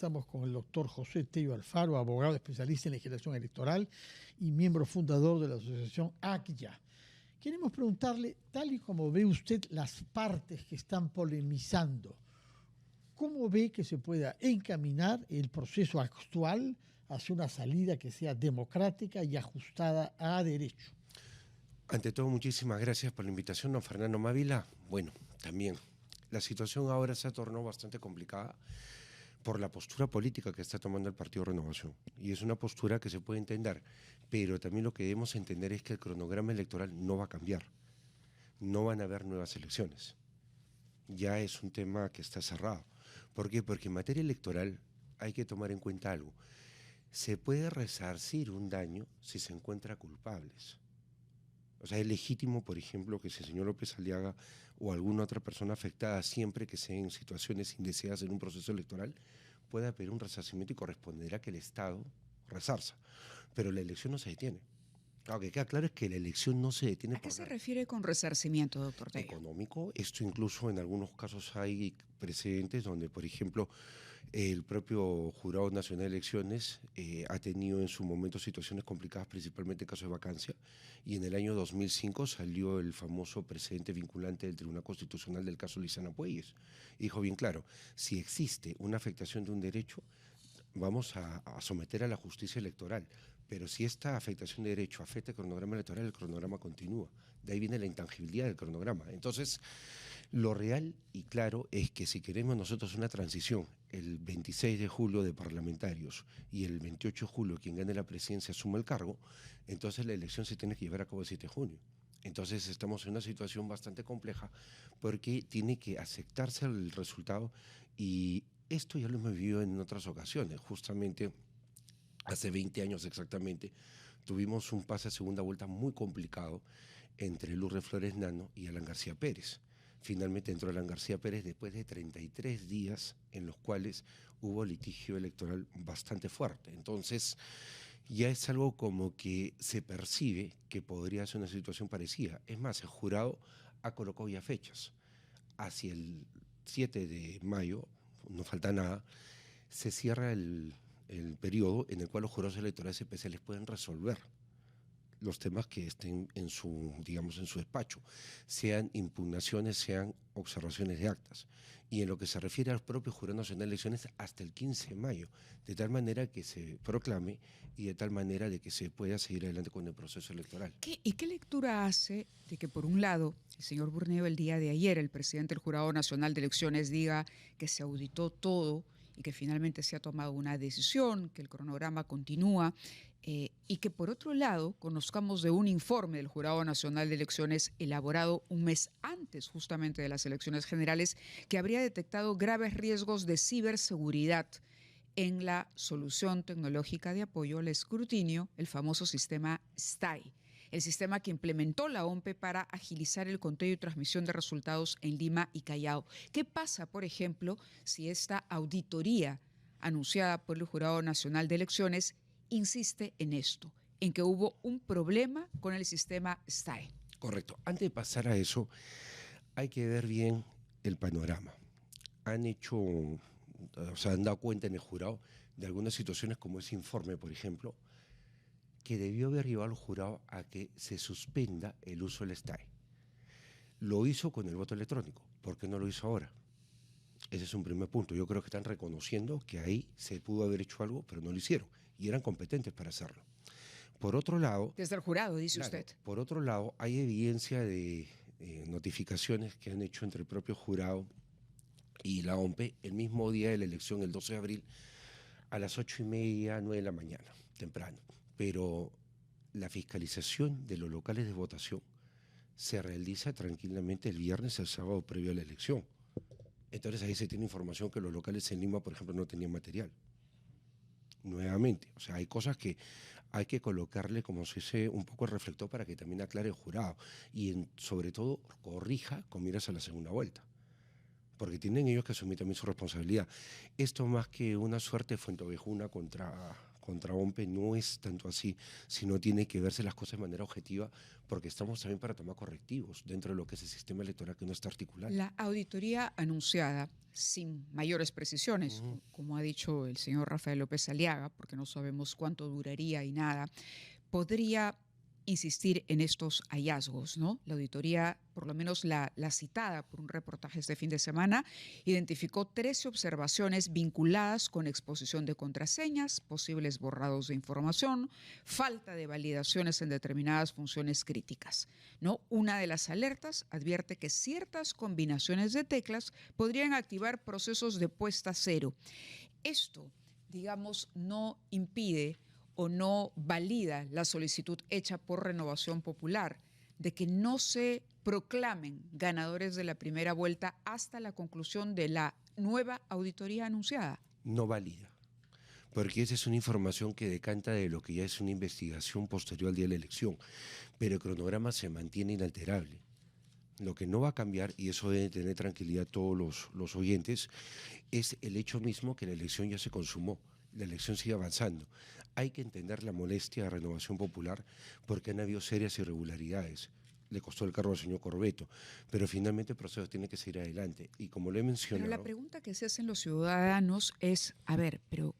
Estamos con el doctor José Tello Alfaro, abogado especialista en legislación electoral y miembro fundador de la asociación ACYA. Queremos preguntarle, tal y como ve usted las partes que están polemizando, ¿cómo ve que se pueda encaminar el proceso actual hacia una salida que sea democrática y ajustada a derecho? Ante todo, muchísimas gracias por la invitación, don Fernando Mávila. Bueno, también la situación ahora se ha tornado bastante complicada por la postura política que está tomando el Partido Renovación. Y es una postura que se puede entender, pero también lo que debemos entender es que el cronograma electoral no va a cambiar. No van a haber nuevas elecciones. Ya es un tema que está cerrado. ¿Por qué? Porque en materia electoral hay que tomar en cuenta algo. Se puede resarcir un daño si se encuentra culpables. O sea, es legítimo, por ejemplo, que si el señor López Aliaga o alguna otra persona afectada, siempre que sea en situaciones indeseadas en un proceso electoral, pueda pedir un resarcimiento y corresponderá que el Estado resarza. Pero la elección no se detiene. Lo que queda claro es que la elección no se detiene. ¿A qué se refiere con resarcimiento, doctor Tello? Económico. Esto incluso en algunos casos hay precedentes donde, por ejemplo, el propio Jurado Nacional de Elecciones ha tenido en su momento situaciones complicadas, principalmente en casos de vacancia, y en el año 2005 salió el famoso precedente vinculante del Tribunal Constitucional del caso Lizana Puelles. Y dijo bien claro, si existe una afectación de un derecho, vamos a someter a la justicia electoral, pero si esta afectación de derecho afecta el cronograma electoral, el cronograma continúa. De ahí viene la intangibilidad del cronograma. Entonces, lo real y claro es que si queremos nosotros una transición, el 26 de julio de parlamentarios y el 28 de julio quien gane la presidencia asuma el cargo, entonces la elección se tiene que llevar a cabo el 7 de junio. Entonces estamos en una situación bastante compleja porque tiene que aceptarse el resultado y esto ya lo hemos vivido en otras ocasiones. Justamente hace 20 años exactamente tuvimos un pase a segunda vuelta muy complicado entre Lourdes Flores Nano y Alan García Pérez. Finalmente entró Alan García Pérez después de 33 días en los cuales hubo litigio electoral bastante fuerte. Entonces ya es algo como que se percibe que podría ser una situación parecida. Es más, el jurado ha colocado ya fechas. Hacia el 7 de mayo, no falta nada, se cierra el periodo en el cual los jurados electorales especiales pueden resolver los temas que estén en su, digamos, en su despacho, sean impugnaciones, sean observaciones de actas. Y en lo que se refiere al propio Jurado Nacional de Elecciones, hasta el 15 de mayo, de tal manera que se proclame y de tal manera de que se pueda seguir adelante con el proceso electoral. ¿Y qué lectura hace de que, por un lado, el señor Burneo el día de ayer, el presidente del Jurado Nacional de Elecciones, diga que se auditó todo y que finalmente se ha tomado una decisión, que el cronograma continúa, y que por otro lado conozcamos de un informe del Jurado Nacional de Elecciones elaborado un mes antes justamente de las elecciones generales que habría detectado graves riesgos de ciberseguridad en la solución tecnológica de apoyo al escrutinio, el famoso sistema STAI, el sistema que implementó la OMPE para agilizar el conteo y transmisión de resultados en Lima y Callao? ¿Qué pasa, por ejemplo, si esta auditoría anunciada por el Jurado Nacional de Elecciones insiste en esto, en que hubo un problema con el sistema STAI? Correcto. Antes de pasar a eso, hay que ver bien el panorama. Han hecho, o sea, han dado cuenta en el jurado de algunas situaciones como ese informe, por ejemplo, que debió haber llevado al jurado a que se suspenda el uso del STAI. Lo hizo con el voto electrónico. ¿Por qué no lo hizo ahora? Ese es un primer punto. Yo creo que están reconociendo que ahí se pudo haber hecho algo, pero no lo hicieron. Y eran competentes para hacerlo. Por otro lado... Desde el jurado, dice usted. Por otro lado, hay evidencia de notificaciones que han hecho entre el propio jurado y la OMPE el mismo día de la elección, el 12 de abril, a las 8:30, 9 de la mañana, temprano. Pero la fiscalización de los locales de votación se realiza tranquilamente el viernes, el sábado previo a la elección. Entonces ahí se tiene información que los locales en Lima, por ejemplo, no tenían material. Nuevamente, o sea, hay cosas que hay que colocarle como si fuese un poco el reflector para que también aclare el jurado y sobre todo corrija con miras a la segunda vuelta, porque tienen ellos que asumir también su responsabilidad. Esto más que una suerte de fuenteovejuna contra contra OMPE no es tanto así, sino tiene que verse las cosas de manera objetiva, porque estamos también para tomar correctivos dentro de lo que es el sistema electoral que no está articulado. La auditoría anunciada, sin mayores precisiones, como ha dicho el señor Rafael López Aliaga, porque no sabemos cuánto duraría y nada, podría insistir en estos hallazgos, ¿no? La auditoría, por lo menos la citada por un reportaje este fin de semana, identificó 13 observaciones vinculadas con exposición de contraseñas, posibles borrados de información, falta de validaciones en determinadas funciones críticas, ¿no? Una de las alertas advierte que ciertas combinaciones de teclas podrían activar procesos de puesta a cero. Esto, digamos, no impide o no valida la solicitud hecha por Renovación Popular de que no se proclamen ganadores de la primera vuelta hasta la conclusión de la nueva auditoría anunciada. No valida, porque esa es una información que decanta de lo que ya es una investigación posterior al día de la elección, pero el cronograma se mantiene inalterable. Lo que no va a cambiar, y eso debe tener tranquilidad todos los oyentes, es el hecho mismo que la elección ya se consumó, la elección sigue avanzando. Hay que entender la molestia de Renovación Popular porque han habido serias irregularidades. Le costó el cargo al señor Corbeto, pero finalmente el proceso tiene que seguir adelante. Y como lo he mencionado... Pero la pregunta que se hacen los ciudadanos es, a ver, pero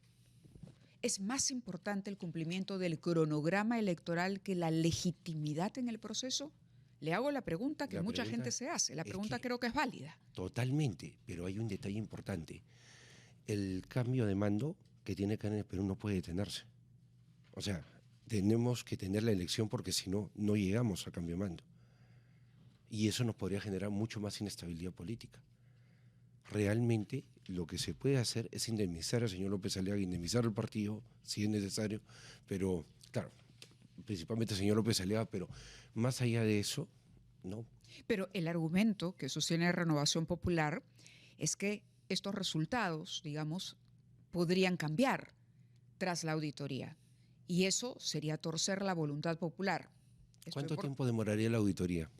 ¿es más importante el cumplimiento del cronograma electoral que la legitimidad en el proceso? Le hago la pregunta que mucha gente se hace. La pregunta creo que es válida. Totalmente, pero hay un detalle importante. El cambio de mando que tiene que en el Perú no puede detenerse. O sea, tenemos que tener la elección porque si no, no llegamos a cambio de mando. Y eso nos podría generar mucho más inestabilidad política. Realmente lo que se puede hacer es indemnizar al señor López Aliaga, indemnizar al partido, si es necesario, pero claro, principalmente al señor López Aliaga, pero más allá de eso, no. Pero el argumento que sostiene Renovación Popular es que estos resultados, digamos, podrían cambiar tras la auditoría. Y eso sería torcer la voluntad popular. ¿Cuánto tiempo demoraría la auditoría?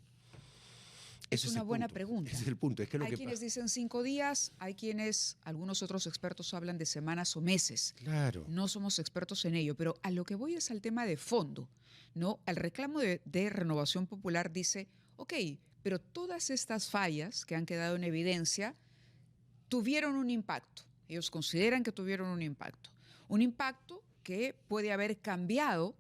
Es una buena pregunta. Ese es el punto. Es que hay quienes dicen 5 días, hay quienes, algunos otros expertos hablan de semanas o meses. Claro. No somos expertos en ello, pero a lo que voy es al tema de fondo, ¿no? El reclamo de Renovación Popular dice, ok, pero todas estas fallas que han quedado en evidencia tuvieron un impacto. Ellos consideran que tuvieron un impacto. Un impacto que puede haber cambiado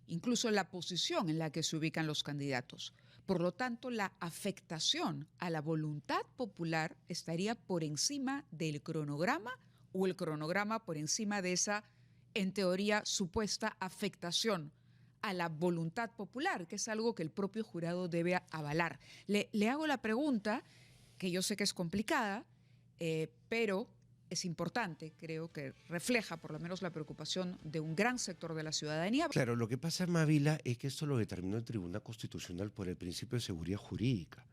incluso la posición en la que se ubican los candidatos. Por lo tanto, la afectación a la voluntad popular estaría por encima del cronograma o el cronograma por encima de esa, en teoría, supuesta afectación a la voluntad popular, que es algo que el propio jurado debe avalar. Le hago la pregunta, que yo sé que es complicada, pero es importante, creo que refleja por lo menos la preocupación de un gran sector de la ciudadanía. Claro, lo que pasa, Mávila, es que esto lo determinó el Tribunal Constitucional por el principio de seguridad jurídica.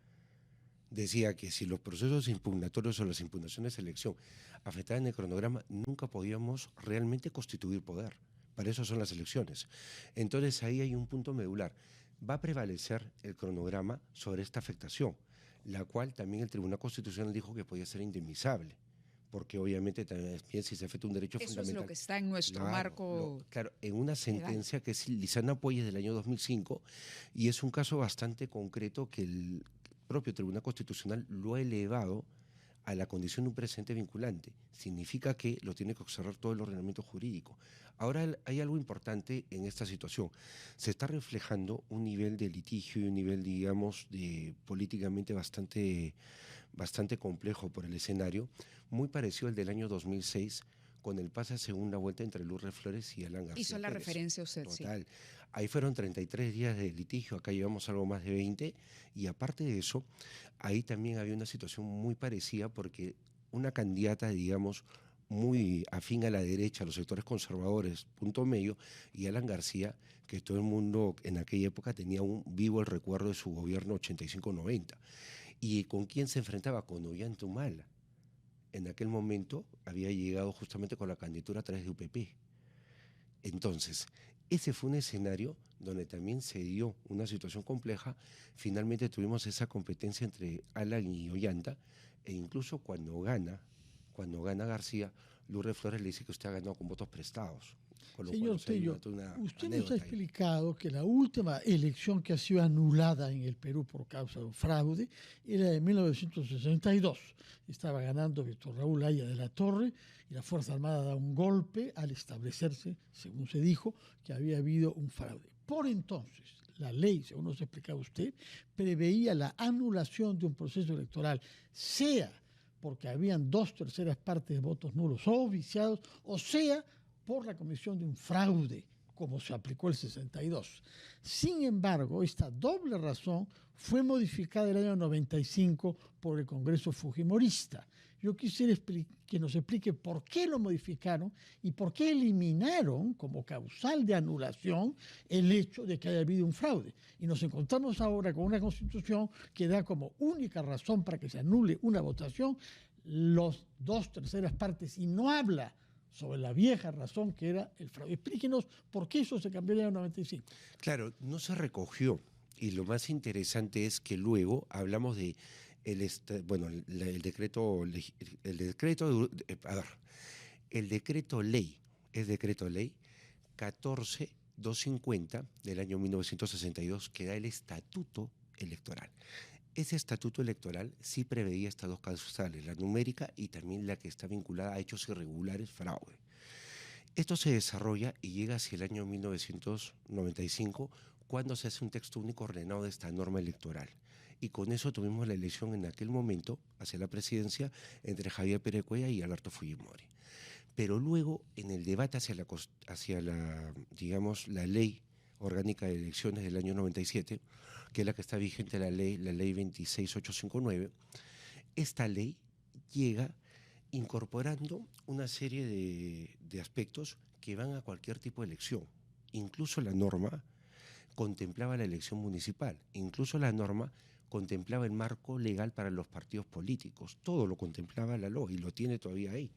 Decía que si los procesos impugnatorios o las impugnaciones de elección afectaban el cronograma, nunca podíamos realmente constituir poder. Para eso son las elecciones. Entonces ahí hay un punto medular. Va a prevalecer el cronograma sobre esta afectación, la cual también el Tribunal Constitucional dijo que podía ser indemnizable, porque obviamente también si se afecta un derecho fundamental. Eso es lo que está en nuestro marco. Claro, en una sentencia que es Lizana Puelles del año 2005, y es un caso bastante concreto que el propio Tribunal Constitucional lo ha elevado a la condición de un precedente vinculante. Significa que lo tiene que observar todo el ordenamiento jurídico. Ahora hay algo importante en esta situación. Se está reflejando un nivel de litigio y un nivel, digamos, de políticamente bastante complejo por el escenario, muy parecido al del año 2006, con el pase a segunda vuelta entre Lourdes Flores y Alan García Hizo la Pérez. referencia usted, Total. sí. Ahí fueron 33 días de litigio, acá llevamos algo más de 20, y aparte de eso, ahí también había una situación muy parecida porque una candidata, digamos, muy afín a la derecha, a los sectores conservadores, punto medio, y Alan García, que todo el mundo en aquella época tenía vivo el recuerdo de su gobierno 85-90. ¿Y con quién se enfrentaba? Con Ollanta Humala. En aquel momento había llegado justamente con la candidatura a través de UPP. Entonces, ese fue un escenario donde también se dio una situación compleja. Finalmente tuvimos esa competencia entre Alan y Ollanta, e incluso cuando gana García, Lourdes Flores le dice que usted ha ganado con votos prestados. Con lo Señor cual, o sea, hay Tello, una usted nos ha anécdota ahí. explicado que la última elección que ha sido anulada en el Perú por causa de un fraude era de 1962. Estaba ganando Víctor Raúl Haya de la Torre y la Fuerza Armada da un golpe al establecerse, según se dijo, que había habido un fraude. Por entonces, la ley, según nos ha explicado usted, preveía la anulación de un proceso electoral, sea porque habían 2/3 partes de votos nulos o viciados, o sea, por la comisión de un fraude, como se aplicó el 62. Sin embargo, esta doble razón fue modificada el año 95 por el Congreso Fujimorista. Yo quisiera que nos explique por qué lo modificaron y por qué eliminaron como causal de anulación el hecho de que haya habido un fraude. Y nos encontramos ahora con una Constitución que da como única razón para que se anule una votación los 2/3 partes y no habla sobre la vieja razón que era el fraude. Explíquenos por qué eso se cambió en el año 95. Claro, no se recogió. Y lo más interesante es que luego hablamos de el decreto, el decreto ley, es decreto ley 14250 del año 1962 que da el estatuto electoral. Ese estatuto electoral sí preveía estas dos causales, la numérica y también la que está vinculada a hechos irregulares, fraude. Esto se desarrolla y llega hacia el año 1995 cuando se hace un texto único ordenado de esta norma electoral. Y con eso tuvimos la elección en aquel momento hacia la presidencia entre Javier Pérez Cuellar y Alberto Fujimori. Pero luego, en el debate hacia la ley orgánica de elecciones del año 97, que es la que está vigente, la ley 26859, esta ley llega incorporando una serie de aspectos que van a cualquier tipo de elección. Incluso la norma contemplaba la elección municipal, incluso la norma contemplaba el marco legal para los partidos políticos, todo lo contemplaba la LOA y lo tiene todavía ahí.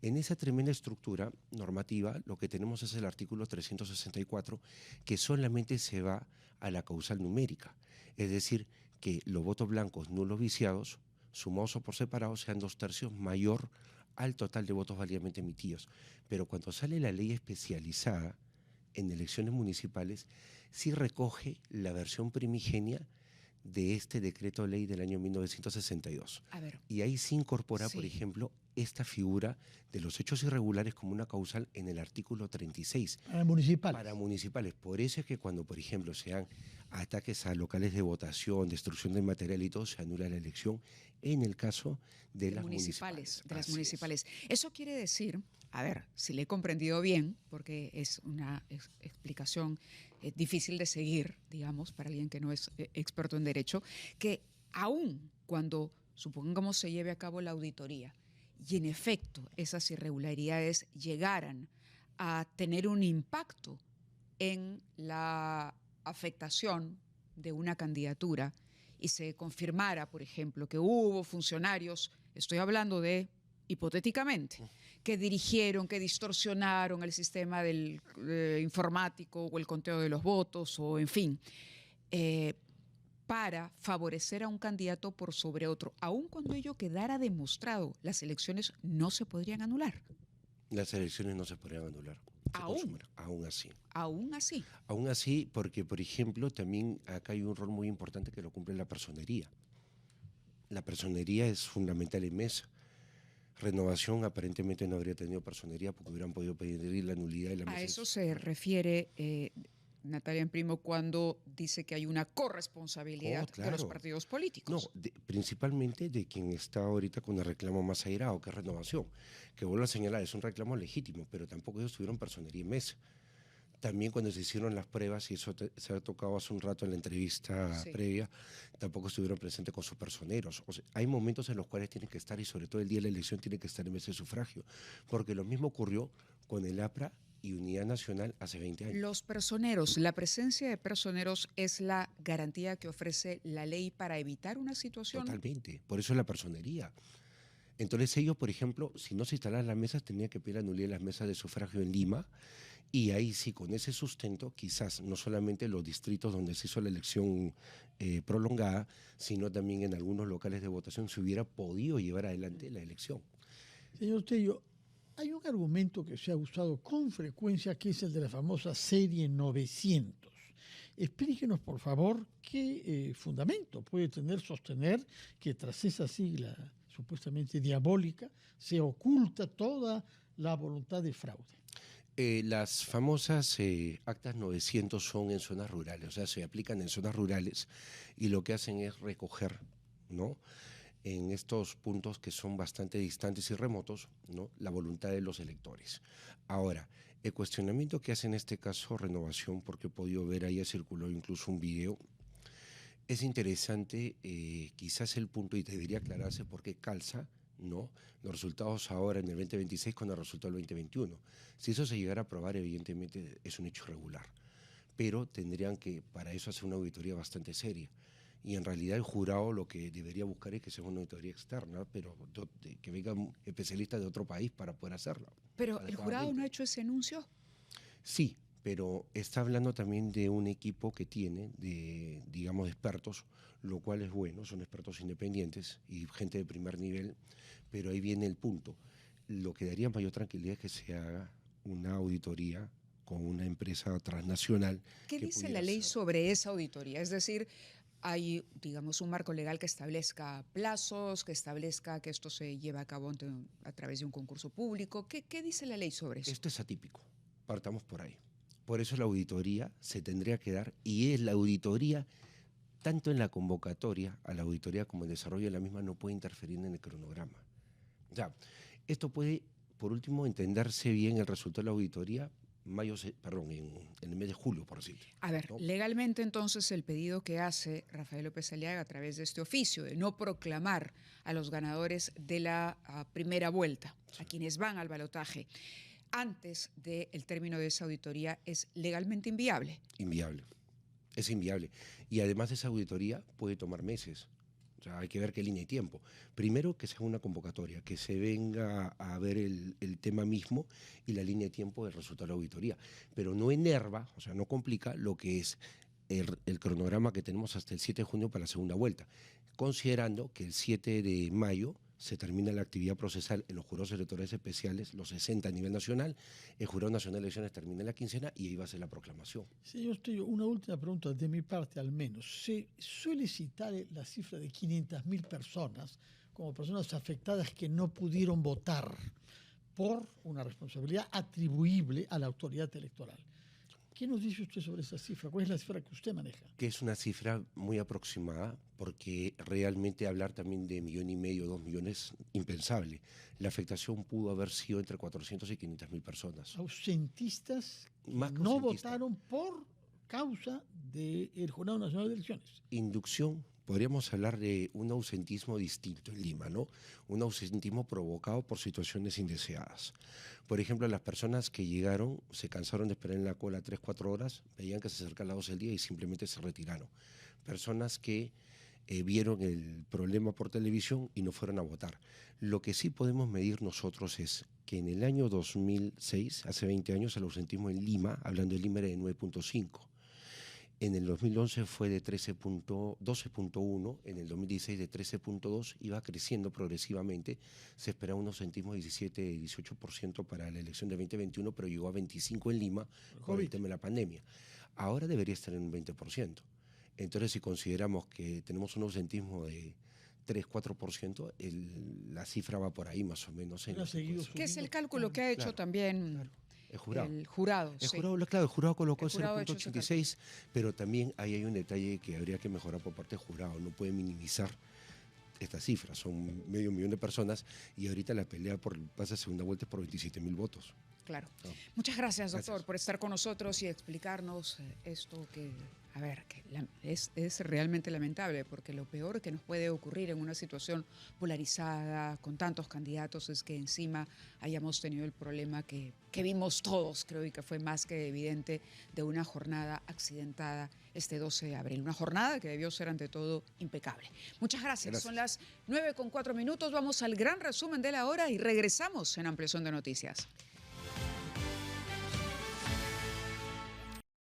En esa tremenda estructura normativa lo que tenemos es el artículo 364 que solamente se va a la causal numérica, es decir, que los votos blancos nulos viciados sumados o por separado sean 2/3 mayor al total de votos válidamente emitidos. Pero cuando sale la ley especializada en elecciones municipales, sí recoge la versión primigenia de este decreto ley del año 1962. A ver. Y ahí se incorpora, por ejemplo, esta figura de los hechos irregulares como una causal en el artículo 36. Para municipales. Para municipales. Por eso es que cuando, por ejemplo, se dan ataques a locales de votación, destrucción de material y todo, se anula la elección en el caso de las municipales. De las Así municipales. Eso quiere decir, a ver, si le he comprendido bien, porque es una explicación difícil de seguir, digamos, para alguien que no es experto en derecho, que aún cuando, supongamos, se lleve a cabo la auditoría y en efecto esas irregularidades llegaran a tener un impacto en la afectación de una candidatura y se confirmara, por ejemplo, que hubo funcionarios, estoy hablando de hipotéticamente, que dirigieron, que distorsionaron el sistema del informático o el conteo de los votos o en fin, para favorecer a un candidato por sobre otro, aun cuando ello quedara demostrado, las elecciones no se podrían anular. Las elecciones no se podrían anular. Aún así. Aún así. Aún así, porque, por ejemplo, también acá hay un rol muy importante que lo cumple la personería. La personería es fundamental en mesa. Renovación aparentemente no habría tenido personería porque hubieran podido pedir la nulidad de la mesa. A eso se refiere Natalia Imprimo cuando dice que hay una corresponsabilidad de los partidos políticos. No, principalmente de quien está ahorita con el reclamo más airado, que es Renovación, que vuelvo a señalar, es un reclamo legítimo, pero tampoco ellos tuvieron personería en mesa. También cuando se hicieron las pruebas, y eso se ha tocado hace un rato en la entrevista previa, tampoco estuvieron presentes con sus personeros. O sea, hay momentos en los cuales tienen que estar, y sobre todo el día de la elección, tienen que estar en mesa de sufragio, porque lo mismo ocurrió con el APRA y Unidad Nacional hace 20 años. Los personeros, la presencia de personeros es la garantía que ofrece la ley para evitar una situación. Totalmente, por eso es la personería. Entonces ellos, por ejemplo, si no se instalaban las mesas, tenían que pedir la nulidad de las mesas de sufragio en Lima, y ahí sí, con ese sustento, quizás no solamente los distritos donde se hizo la elección prolongada, sino también en algunos locales de votación se hubiera podido llevar adelante la elección. Señor Tello, Hay un argumento que se ha usado con frecuencia, que es el de la famosa serie 900. Explíquenos, por favor, qué fundamento puede tener sostener que tras esa sigla supuestamente diabólica se oculta toda la voluntad de fraude. Las famosas actas 900 son en zonas rurales, o sea, se aplican en zonas rurales y lo que hacen es recoger, ¿no?, en estos puntos que son bastante distantes y remotos, ¿no?, la voluntad de los electores. Ahora, el cuestionamiento que hace en este caso Renovación, porque he podido ver, ahí circuló incluso un video, es interesante, quizás el punto, y debería aclararse por qué calza, ¿no?, los resultados ahora en el 2026 con el resultado del 2021. Si eso se llegara a aprobar, evidentemente es un hecho irregular, pero tendrían que para eso hacer una auditoría bastante seria. Y en realidad el jurado lo que debería buscar es que sea una auditoría externa, pero que vengan especialistas de otro país para poder hacerla. Pero el jurado no ha hecho ese anuncio. Sí, pero está hablando también de un equipo que tiene, de, digamos, expertos, lo cual es bueno, son expertos independientes y gente de primer nivel, pero ahí viene el punto. Lo que daría mayor tranquilidad es que se haga una auditoría con una empresa transnacional. ¿Qué dice la ley sobre esa auditoría? Es decir, hay, digamos, un marco legal que establezca plazos, que establezca que esto se lleva a cabo a través de un concurso público. ¿Qué dice la ley sobre eso? Esto es atípico, partamos por ahí. Por eso la auditoría se tendría que dar, y es la auditoría, tanto en la convocatoria a la auditoría como en el desarrollo de la misma, no puede interferir en el cronograma. O sea, esto puede, por último, entenderse bien el resultado de la auditoría en el mes de julio, por decirlo. A ver, ¿no? Legalmente entonces el pedido que hace Rafael López Aliaga a través de este oficio de no proclamar a los ganadores de la primera vuelta, sí, a quienes van al balotaje, antes del término de esa auditoría, es legalmente inviable. Inviable, es inviable. Y además esa auditoría puede tomar meses. O sea, hay que ver qué línea de tiempo. Primero, que sea una convocatoria, que se venga a ver el tema mismo y la línea de tiempo del resultado de la auditoría. Pero no enerva, o sea, no complica lo que es el cronograma que tenemos hasta el 7 de junio para la segunda vuelta, considerando que el 7 de mayo se termina la actividad procesal en los jurados electorales especiales, los 60 a nivel nacional, el Jurado Nacional de Elecciones termina en la quincena y ahí va a ser la proclamación. Señor Tello, una última pregunta de mi parte al menos. Se suele citar la cifra de 500.000 personas como personas afectadas que no pudieron votar por una responsabilidad atribuible a la autoridad electoral. ¿Qué nos dice usted sobre esa cifra? ¿Cuál es la cifra que usted maneja? Que es una cifra muy aproximada, porque realmente hablar también de 1,5 millones, 2 millones, impensable. La afectación pudo haber sido entre 400 y 500.000 personas. Ausentistas Más que no votaron por causa del Jurado Nacional de Elecciones. Inducción. Podríamos hablar de un ausentismo distinto en Lima, ¿no? Un ausentismo provocado por situaciones indeseadas. Por ejemplo, las personas que llegaron, se cansaron de esperar en la cola 3-4 horas, veían que se acercaban las 12 del día y simplemente se retiraron. Personas que vieron el problema por televisión y no fueron a votar. Lo que sí podemos medir nosotros es que en el año 2006, hace 20 años, el ausentismo en Lima, hablando de Lima, era de 9.5. En el 2011 fue de 12.1, en el 2016 de 13.2, iba creciendo progresivamente. Se esperaba un ausentismo de 17-18% para la elección de 2021, pero llegó a 25% en Lima por el tema de la pandemia. Ahora debería estar en un 20%. Entonces, si consideramos que tenemos un ausentismo de 3-4%, la cifra va por ahí más o menos. ¿Qué es el cálculo que ha hecho también? Claro. El jurado. El jurado, el sí. jurado, claro, el jurado colocó 0.86, pero también ahí hay un detalle que habría que mejorar por parte del jurado. No puede minimizar estas cifras. Son 500.000 de personas y ahorita la pelea por el pase a segunda vuelta es por 27.000 votos. Claro. No. Muchas gracias, doctor, por estar con nosotros y explicarnos esto que, a ver, que es realmente lamentable, porque lo peor que nos puede ocurrir en una situación polarizada, con tantos candidatos, es que encima hayamos tenido el problema que vimos todos, creo, y que fue más que evidente, de una jornada accidentada este 12 de abril. Una jornada que debió ser, ante todo, impecable. Muchas gracias. Son las 9:04. Vamos al gran resumen de la hora y regresamos en Ampliación de Noticias.